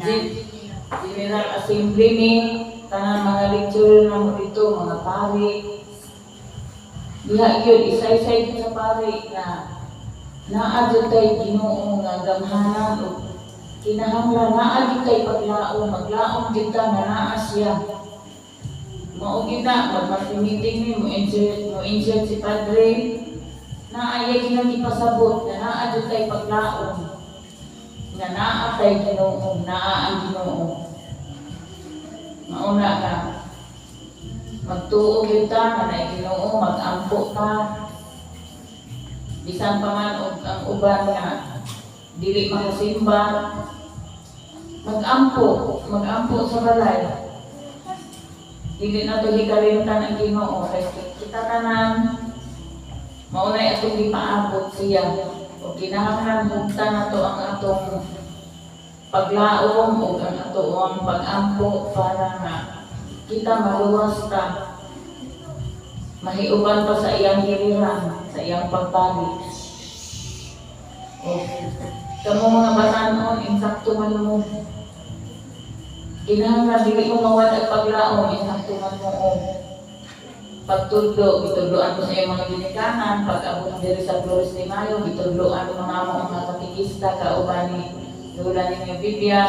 General Assembly ni tanang mga lecturer na mo dito, mga pari. Diha yun, isa-isa yun sa pari na naadyo tayo Ginoo nga gamhanan o kinahanglan naadyo tayo paglaom, maglaom kita na naa siya. Maugin na, magmag-meeting mo insert si Padre, naayay ginagipasabot na naadyo tayo paglaom, nga naa tayo Ginoo, naa ang Ginoo. Mauna ka, magtuo kita nga na Ginoo, mag-ampo ka. Bisan pa man ang uban nga dili makasimba, mag-ampo sa balay. Dili na to hikalimtan ang Ginoo kay kita tanan maunay atong gipaabot siya o kinahanglan hugtan nato ang atong paglaom o ang atong pag-ampo para nga kita maluwas ta. Mahiuban pa sa iyang giliran, sa iyang pagbalik. O, kamo mga batanon, insakto man mo. Kinahanglan dili mo mawad at paglaom, insakto man mo o. Pagtudlo, bitudloan mo sa iyong mga ginikanan, pag-abot diri sa Flores de Mayo, bitudloan mo mga katikista, kauban ni Lula ni Biblia,